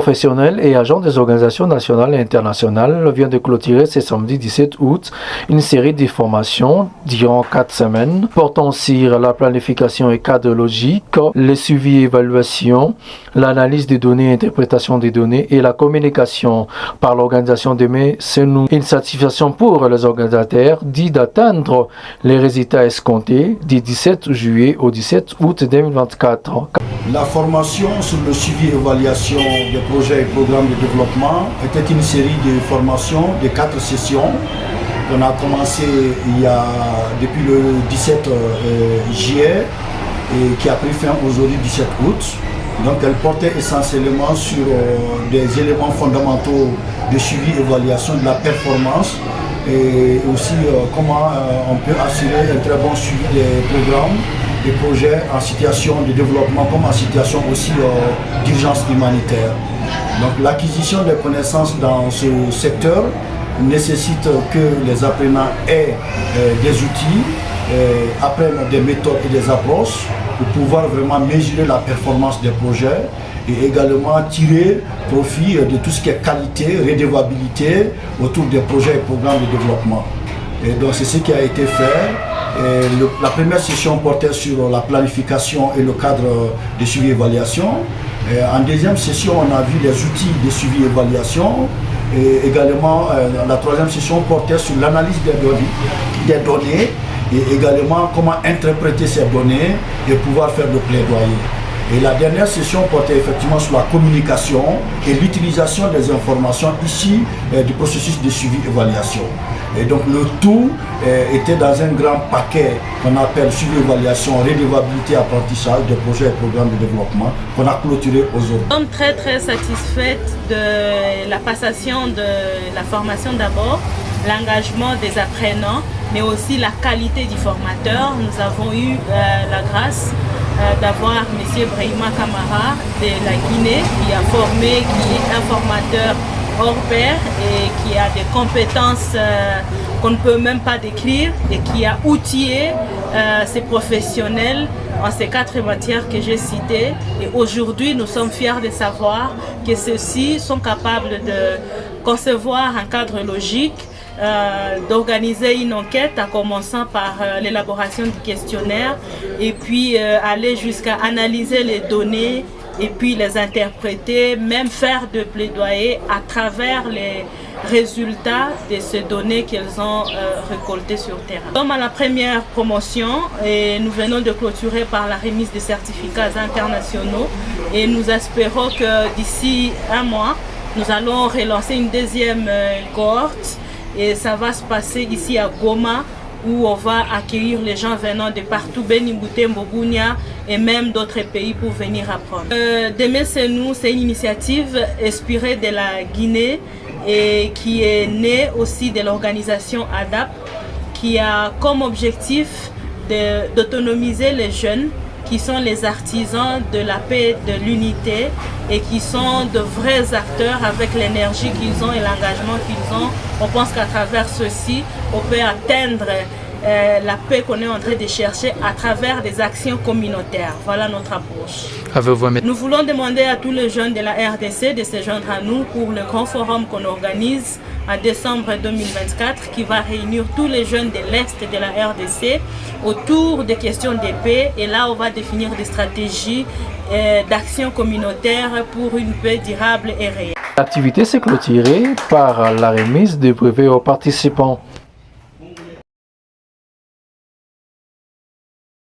Professionnels et agents des organisations nationales et internationales vient de clôturer ce samedi 17 août une série de formations durant 4 semaines portant sur la planification et cadre logique, le suivi et évaluation, l'analyse des données, interprétation des données et la communication par l'organisation Demain C'est Nous. Une satisfaction pour les organisateurs dit d'atteindre les résultats escomptés du 17 juillet au 17 août 2024. La formation sur le suivi et évaluation des projets et programmes de développement était une série de formations de 4 sessions qu'on a commencé depuis le 17 juillet et qui a pris fin aujourd'hui 17 août. Donc elle portait essentiellement sur des éléments fondamentaux de suivi et évaluation de la performance et aussi comment on peut assurer un très bon suivi des programmes, des projets en situation de développement comme en situation aussi d'urgence humanitaire. Donc l'acquisition des connaissances dans ce secteur nécessite que les apprenants aient des outils, apprennent des méthodes et des approches pour pouvoir vraiment mesurer la performance des projets et également tirer profit de tout ce qui est qualité, redevabilité autour des projets et programmes de développement. Et donc c'est ce qui a été fait. La première session portait sur la planification et le cadre de suivi et évaluation. En deuxième session, on a vu les outils de suivi et évaluation. Et également, la troisième session portait sur l'analyse des données et également comment interpréter ces données et pouvoir faire le plaidoyer. Et la dernière session portait effectivement sur la communication et l'utilisation des informations issues du processus de suivi et évaluation. Et donc le tout était dans un grand paquet qu'on appelle suivi, évaluation, redevabilité, apprentissage des projets et programmes de développement qu'on a clôturé aujourd'hui. Nous sommes très satisfaites de la passation de la formation d'abord, l'engagement des apprenants, mais aussi la qualité du formateur. Nous avons eu la grâce d'avoir M. Brahima Kamara de la Guinée qui a formé, qui est un formateur hors pair et qui a des compétences qu'on ne peut même pas décrire et qui a outillé ces professionnels en ces 4 matières que j'ai citées. Et aujourd'hui, nous sommes fiers de savoir que ceux-ci sont capables de concevoir un cadre logique, d'organiser une enquête en commençant par l'élaboration du questionnaire et puis aller jusqu'à analyser les données et puis les interpréter, même faire de plaidoyer à travers les résultats de ces données qu'ils ont récoltées sur terrain. Nous sommes à la première promotion et nous venons de clôturer par la remise des certificats internationaux et nous espérons que d'ici un mois, nous allons relancer une deuxième cohorte et ça va se passer ici à Goma où on va accueillir les gens venant de partout, Beni, Butembo, Bunia et même d'autres pays pour venir apprendre. Demain C'est Nous, c'est une initiative inspirée de la Guinée et qui est née aussi de l'organisation ADAP qui a comme objectif d'autonomiser les jeunes qui sont les artisans de la paix, de l'unité et qui sont de vrais acteurs avec l'énergie qu'ils ont et l'engagement qu'ils ont. On pense qu'à travers ceci, on peut atteindre la paix qu'on est en train de chercher à travers des actions communautaires. Voilà notre approche. Nous voulons demander à tous les jeunes de la RDC de se joindre à nous pour le grand forum qu'on organise en décembre 2024 qui va réunir tous les jeunes de l'Est de la RDC autour des questions de paix. Et là, on va définir des stratégies d'action communautaire pour une paix durable et réelle. L'activité s'est clôturée par la remise des brevets aux participants.